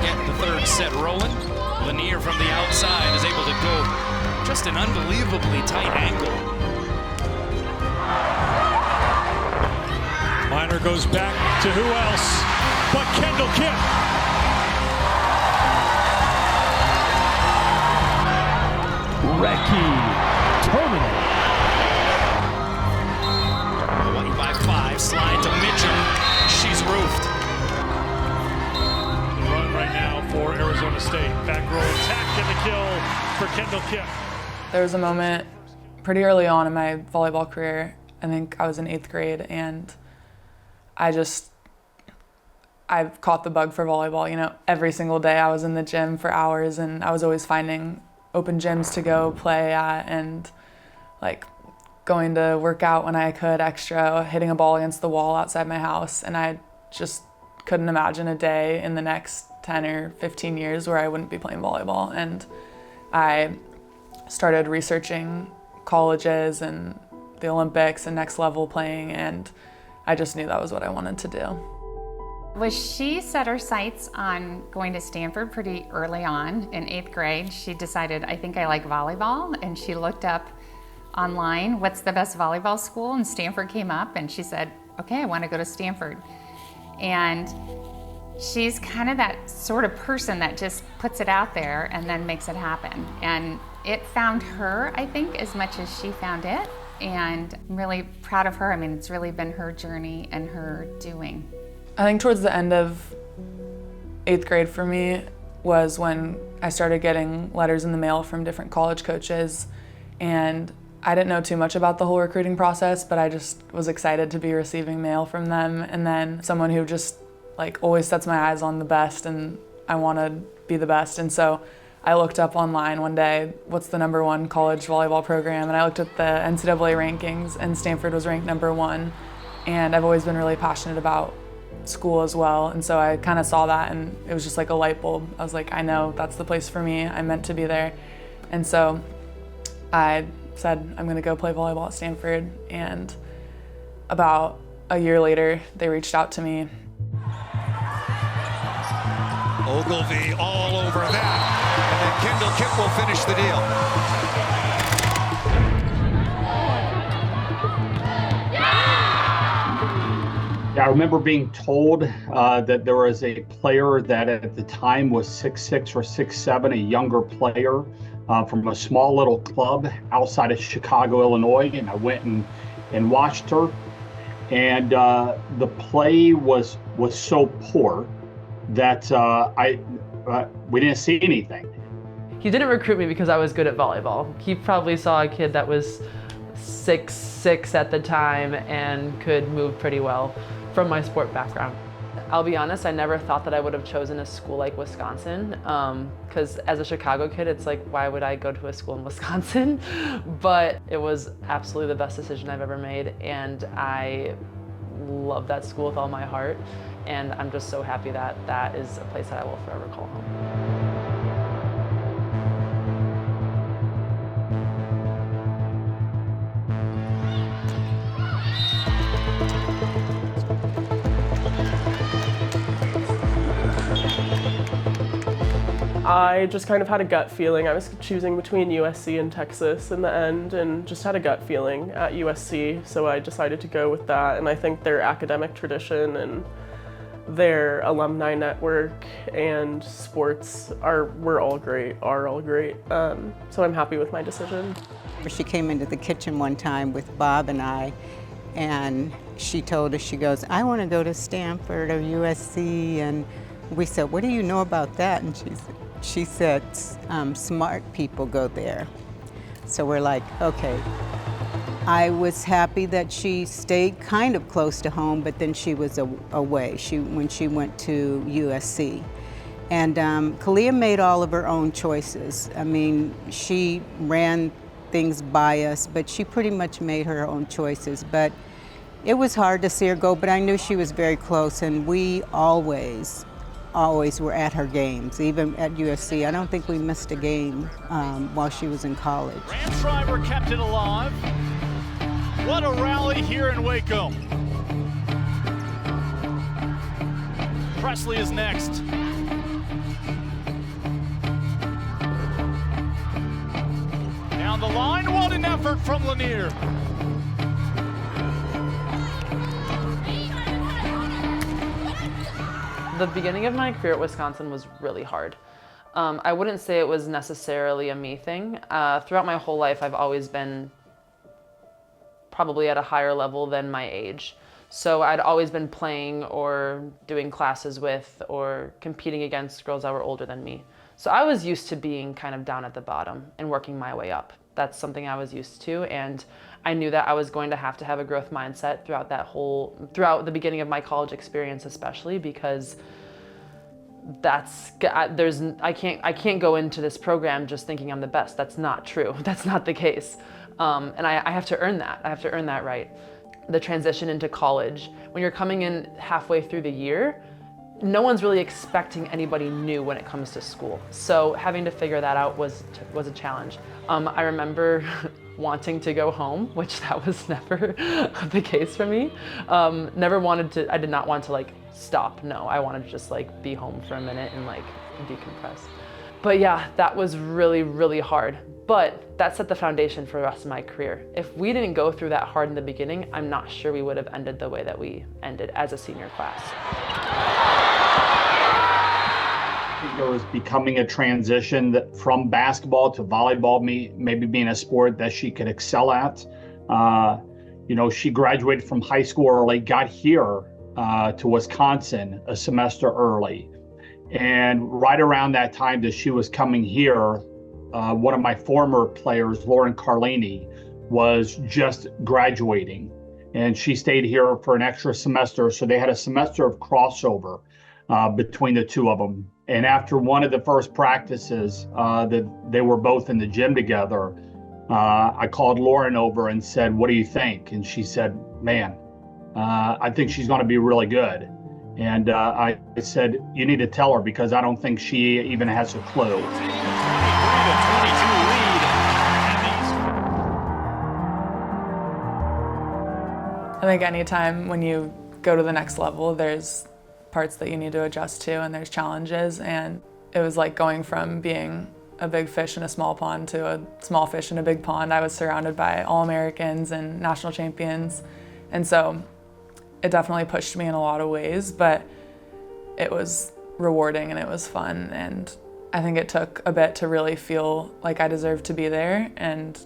get the third set rolling. Lanier from the outside is able to go just an unbelievably tight angle. Lanier goes back to who else but Kendall Kipp. Rettke, terminal. Away by 5, slide to Mitchell. She's roofed. The run right now for Arizona State. Back row attack and the kill for Kendall Kipp. There was a moment pretty early on in my volleyball career. I think I was in 8th grade, and I caught the bug for volleyball. You know, every single day I was in the gym for hours, and I was always finding open gyms to go play at, and like going to work out when I could extra, hitting a ball against the wall outside my house. And I just couldn't imagine a day in the next 10 or 15 years where I wouldn't be playing volleyball. And I started researching colleges and the Olympics and next level playing, and I just knew that was what I wanted to do. Well, she set her sights on going to Stanford pretty early on in 8th grade. She decided, I think I like volleyball, and she looked up online, what's the best volleyball school? And Stanford came up, and she said, okay, I want to go to Stanford. And she's kind of that sort of person that just puts it out there and then makes it happen. And it found her, I think, as much as she found it. And I'm really proud of her. I mean, it's really been her journey and her doing. I think towards the end of 8th grade for me was when I started getting letters in the mail from different college coaches, and I didn't know too much about the whole recruiting process, but I just was excited to be receiving mail from them. And then someone who just like always sets my eyes on the best, and I want to be the best. And so I looked up online one day, what's the #1 college volleyball program? And I looked at the NCAA rankings, and Stanford was ranked #1. And I've always been really passionate about school as well. And so I kind of saw that, and it was just like a light bulb. I was like, I know that's the place for me. I'm meant to be there. And so I said, I'm gonna go play volleyball at Stanford. And about a year later, they reached out to me. Ogilvy all over that. And then Kendall Kipp will finish the deal. I remember being told that there was a player that at the time was 6'6" or 6'7", a younger player from a small little club outside of Chicago, Illinois, and I went and watched her. And the play was so poor that we didn't see anything. He didn't recruit me because I was good at volleyball. He probably saw a kid that was 6'6" at the time and could move pretty well from my sport background. I'll be honest, I never thought that I would have chosen a school like Wisconsin, because as a Chicago kid, it's like, why would I go to a school in Wisconsin? But it was absolutely the best decision I've ever made, and I love that school with all my heart, and I'm just so happy that that is a place that I will forever call home. I just kind of had a gut feeling. I was choosing between USC and Texas in the end, and just had a gut feeling at USC, so I decided to go with that. And I think their academic tradition and their alumni network and sports were all great, are all great. So I'm happy with my decision. She came into the kitchen one time with Bob and I, and she told us, she goes, I want to go to Stanford or USC, and we said, what do you know about that? And she said, smart people go there. So we're like, okay. I was happy that she stayed kind of close to home, but then she was away when she went to USC. And Kalia made all of her own choices. I mean, she ran things by us, but she pretty much made her own choices. But it was hard to see her go, but I knew she was very close, and we always were at her games, even at USC. I don't think we missed a game while she was in college. Ramshriver kept it alive. What a rally here in Waco. Presley is next. down the line. What an effort from Lanier. The beginning of my career at Wisconsin was really hard. I wouldn't say it was necessarily a me thing. Throughout my whole life, I've always been probably at a higher level than my age. So I'd always been playing or doing classes with or competing against girls that were older than me. So I was used to being kind of down at the bottom and working my way up. That's something I was used to, and I knew that I was going to have a growth mindset throughout the beginning of my college experience, especially because I can't go into this program just thinking I'm the best. That's not true. That's not the case. And I have to earn that. I have to earn that right. The transition into college, when you're coming in halfway through the year, no one's really expecting anybody new when it comes to school. So having to figure that out was a challenge. I remember wanting to go home, which that was never the case for me. I did not want to stop. No, I wanted to just be home for a minute and decompress. But yeah, that was really, really hard. But that set the foundation for the rest of my career. If we didn't go through that hard in the beginning, I'm not sure we would have ended the way that we ended as a senior class. There was becoming a transition from basketball to volleyball, maybe being a sport that she could excel at. She graduated from high school early, got here to Wisconsin a semester early. And right around that time that she was coming here, one of my former players, Lauren Carlini, was just graduating. And she stayed here for an extra semester. So they had a semester of crossover between the two of them. And after one of the first practices that they were both in the gym together, I called Lauren over and said, "What do you think?" And she said, "Man, I think she's going to be really good." And I said, "You need to tell her because I don't think she even has a clue." I think anytime when you go to the next level, there's parts that you need to adjust to and there's challenges. And it was like going from being a big fish in a small pond to a small fish in a big pond. I was surrounded by All-Americans and national champions. And so it definitely pushed me in a lot of ways, but it was rewarding and it was fun. And I think it took a bit to really feel like I deserved to be there and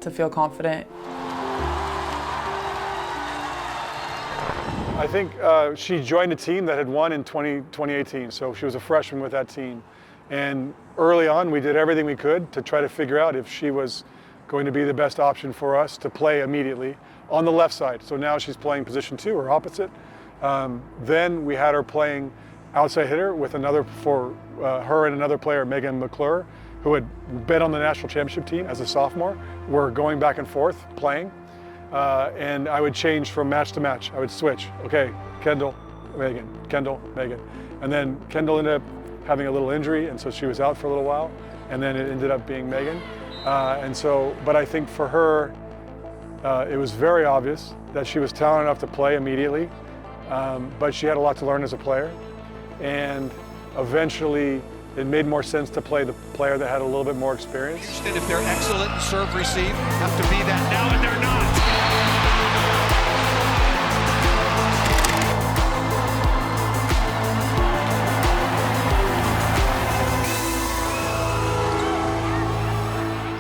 to feel confident. I think she joined a team that had won in 2018, so she was a freshman with that team. And early on, we did everything we could to try to figure out if she was going to be the best option for us to play immediately on the left side. So now she's playing position 2 or opposite. Then we had her playing outside hitter with her and another player, Megan McClure, who had been on the national championship team as a sophomore. We're going back and forth playing. And I would change from match to match. I would switch. Okay, Kendall, Megan, Kendall, Megan. And then Kendall ended up having a little injury, and so she was out for a little while. And then it ended up being Megan. But I think for her, it was very obvious that she was talented enough to play immediately, but she had a lot to learn as a player. And eventually, it made more sense to play the player that had a little bit more experience. And if they're excellent in serve receive, have to be that now, and they're not.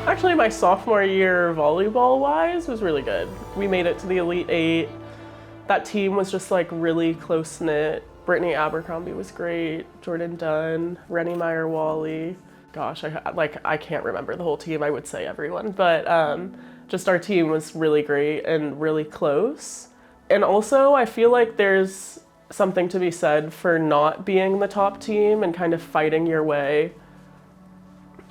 Actually, my sophomore year volleyball-wise was really good. We made it to the Elite 8. That team was just really close-knit. Brittany Abercrombie was great, Jordan Dunn, Rennie Meyer-Wally. Gosh, I can't remember the whole team. I would say everyone, but just our team was really great and really close. And also, I feel like there's something to be said for not being the top team and kind of fighting your way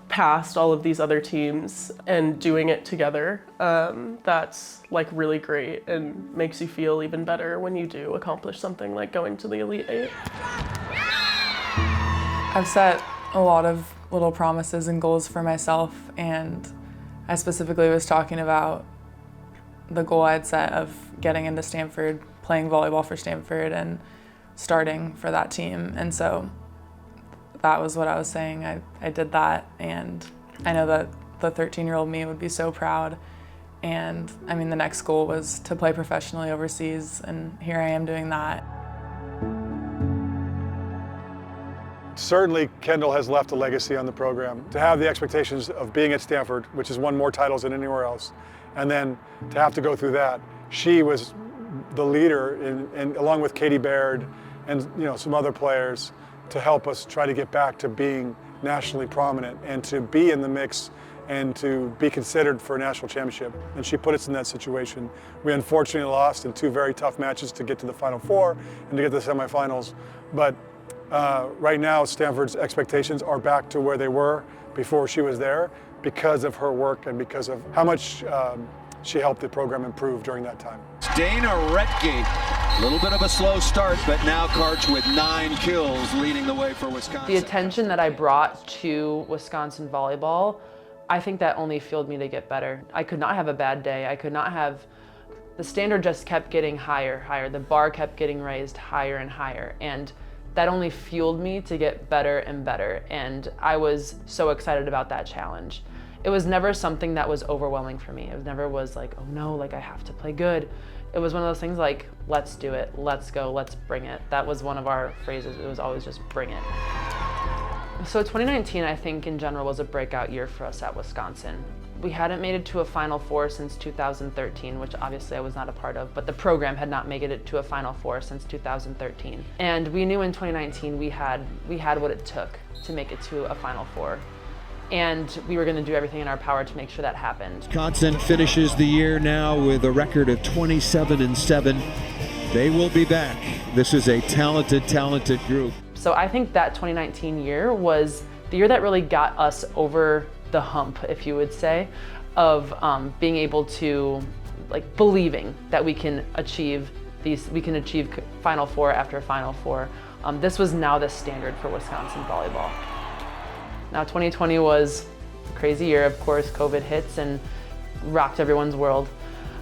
past all of these other teams and doing it together. That's really great and makes you feel even better when you do accomplish something like going to the Elite 8. I've set a lot of little promises and goals for myself, and I specifically was talking about the goal I'd set of getting into Stanford, playing volleyball for Stanford, and starting for that team. And so that was what I was saying. I did that, and I know that the 13-year-old me would be so proud. And I mean, the next goal was to play professionally overseas, and here I am doing that. Certainly, Kendall has left a legacy on the program. To have the expectations of being at Stanford, which has won more titles than anywhere else, and then to have to go through that. She was the leader, along with Katie Baird and some other players, to help us try to get back to being nationally prominent and to be in the mix and to be considered for a national championship. And she put us in that situation. We unfortunately lost in 2 very tough matches to get to the Final Four and to get to the semifinals. But right now, Stanford's expectations are back to where they were before she was there because of her work and because of how much she helped the program improve during that time. Dana Rettke, a little bit of a slow start, but now Karch with 9 kills leading the way for Wisconsin. The attention that I brought to Wisconsin volleyball, I think that only fueled me to get better. I could not have a bad day. I could not have, the standard just kept getting higher, higher. The bar kept getting raised higher and higher. And that only fueled me to get better and better. And I was so excited about that challenge. It was never something that was overwhelming for me. It never was like, oh no, like I have to play good. It was one of those things like, let's do it, let's go, let's bring it. That was one of our phrases. It was always just bring it. So 2019, I think in general, was a breakout year for us at Wisconsin. We hadn't made it to a Final Four since 2013, which obviously I was not a part of, but the program had not made it to a Final Four since 2013. And we knew in 2019 we had what it took to make it to a Final Four. And we were going to do everything in our power to make sure that happened. Wisconsin finishes the year now with a record of 27-7. They will be back. This is a talented group. So I think that 2019 year was the year that really got us over the hump, if you would say, of being able to, like, believing that we can achieve Final Four after Final Four. This was now the standard for Wisconsin volleyball. Now 2020 was a crazy year, of course. COVID hits and rocked everyone's world.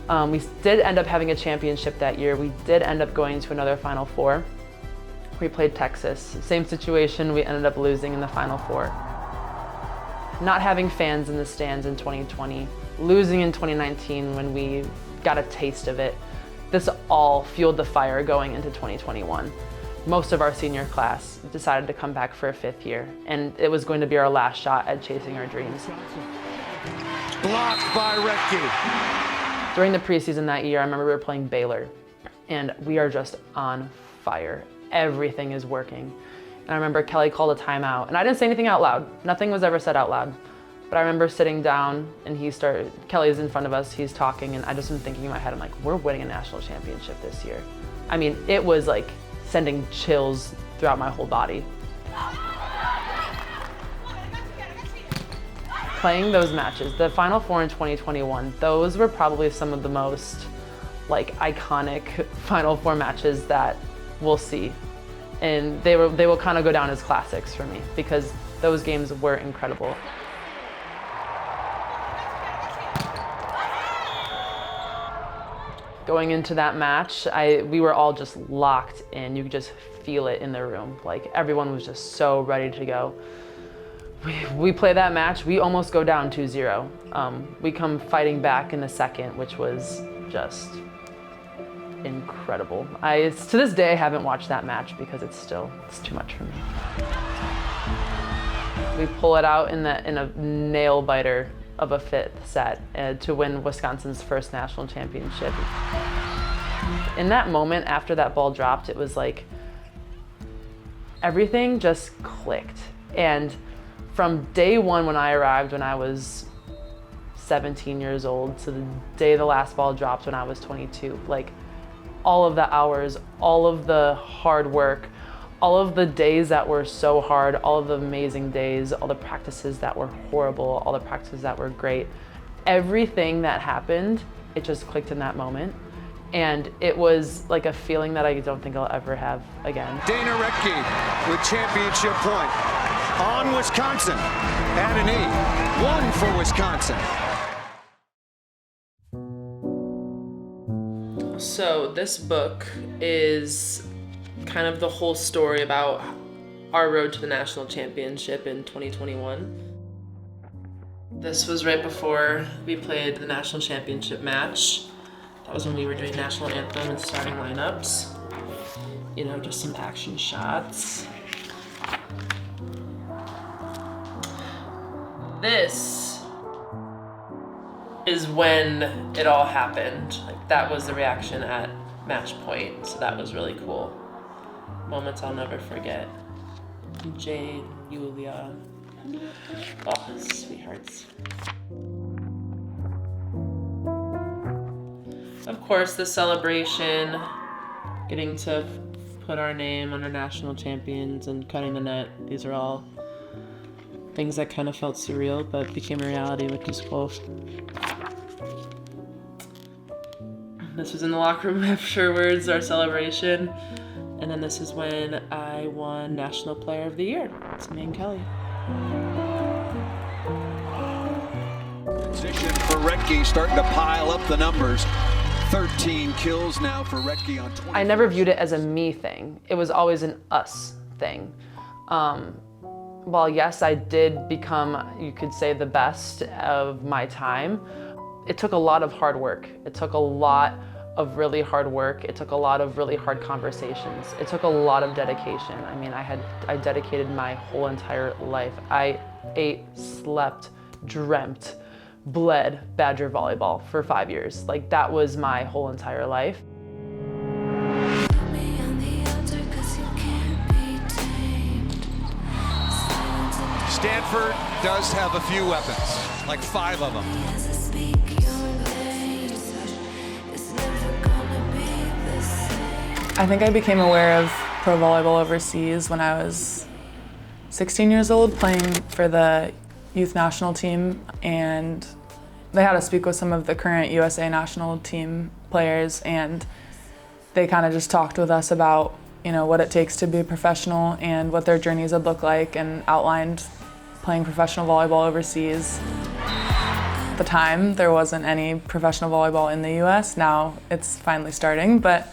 We did end up having a championship that year. We did end up going to another Final Four. We played Texas. Same situation, we ended up losing in the Final Four. Not having fans in the stands in 2020, losing in 2019 when we got a taste of it. This all fueled the fire going into 2021. Most of our senior class decided to come back for a 5th year, and it was going to be our last shot at chasing our dreams. Blocked by Rettke. During the preseason that year, I remember we were playing Baylor, and we are just on fire. Everything is working. And I remember Kelly called a timeout, and I didn't say anything out loud. Nothing was ever said out loud. But I remember sitting down, and Kelly's in front of us, he's talking, and I just am thinking in my head, I'm like, we're winning a national championship this year. I mean, it was like sending chills throughout my whole body. Playing those matches, the Final Four in 2021, those were probably some of the most iconic Final Four matches that we'll see. And they will kind of go down as classics for me because those games were incredible. Going into that match, we were all just locked in. You could just feel it in the room. Like, everyone was just so ready to go. We play that match, we almost go down 2-0. We come fighting back in the second, which was just incredible. To this day, I haven't watched that match because it's too much for me. We pull it out in a nail biter of a 5th set to win Wisconsin's first national championship. In that moment, after that ball dropped, it was like everything just clicked. And from day one when I arrived, when I was 17 years old, to the day the last ball dropped when I was 22, like, all of the hours, all of the hard work, all of the days that were so hard, all of the amazing days, all the practices that were horrible, all the practices that were great, everything that happened, it just clicked in that moment. And it was like a feeling that I don't think I'll ever have again. Dana Rettke with championship point on Wisconsin at an 8. 1 for Wisconsin. So this book is kind of the whole story about our road to the national championship in 2021. This was right before we played the national championship match. That was when we were doing national anthem and starting lineups. You know, just some action shots. This is when it all happened. Like, that was the reaction at match point, so that was really cool. Moments I'll never forget. Jade, Yulia, oh, sweethearts. Of course, the celebration, getting to put our name under national champions and cutting the net. These are all things that kind of felt surreal, but became a reality, which is cool. This was in the locker room afterwards, our celebration. And then this is when I won National Player of the Year. It's me and Kelly. Position for Rettke, starting to pile up the numbers. 13 kills now for Rettke on 20. I never viewed it as a me thing. It was always an us thing. While yes, I did become, you could say, the best of my time, it took a lot of hard work. It took a lot of really hard work. It took a lot of really hard conversations. It took a lot of dedication. I mean, I dedicated my whole entire life. I ate, slept, dreamt, bled Badger volleyball for 5 years. Like, that was my whole entire life. Stanford does have a few weapons, like 5 of them. I think I became aware of pro volleyball overseas when I was 16 years old, playing for the youth national team, and they had us speak with some of the current USA national team players, and they kind of just talked with us about, you know, what it takes to be a professional and what their journeys would look like, and outlined playing professional volleyball overseas. At the time, there wasn't any professional volleyball in the US. Now it's finally starting, but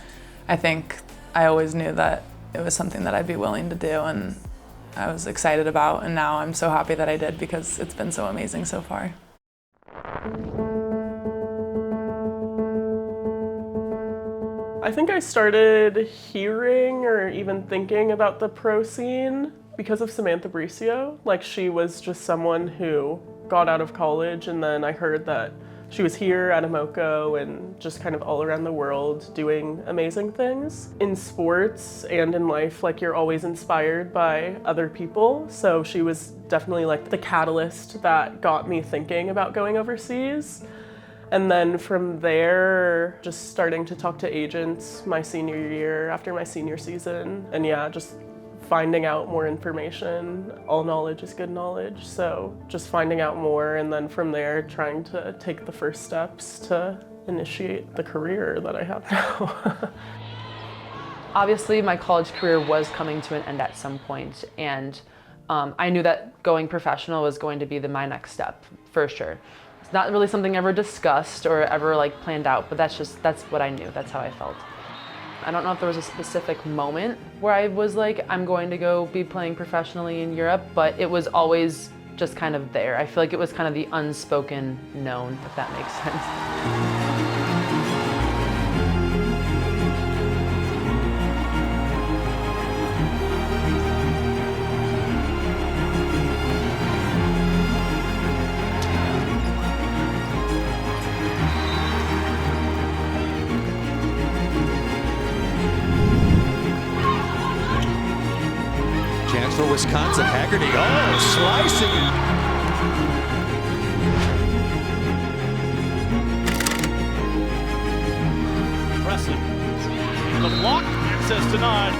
I think I always knew that it was something that I'd be willing to do, and I was excited about, and now I'm so happy that I did because it's been so amazing so far. I think I started hearing or even thinking about the pro scene because of Samantha Bricio. Like, she was just someone who got out of college, and then I heard that she was here at Amoco and just kind of all around the world doing amazing things. In sports and in life, like, you're always inspired by other people. So she was definitely like the catalyst that got me thinking about going overseas. And then from there, just starting to talk to agents my senior year, after my senior season. And yeah, just finding out more information. All knowledge is good knowledge. So just finding out more, and then from there, trying to take the first steps to initiate the career that I have now. Obviously, my college career was coming to an end at some point, and I knew that going professional was going to be my next step, for sure. It's not really something ever discussed or ever like planned out, but that's what I knew. That's how I felt. I don't know if there was a specific moment where I was like, I'm going to go be playing professionally in Europe, but it was always just kind of there. I feel like it was kind of the unspoken known, if that makes sense. For Wisconsin, Haggerty, oh, slicing it. Pressing. The block, access denied.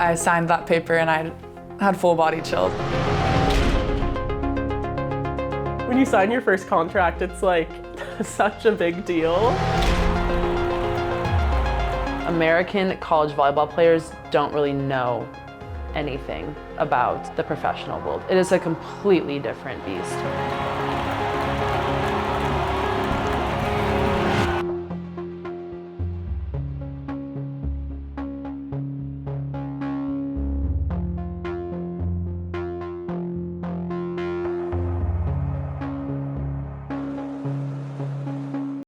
I signed that paper and I had full body chills. When you sign your first contract, it's like such a big deal. American college volleyball players don't really know anything about the professional world. It is a completely different beast.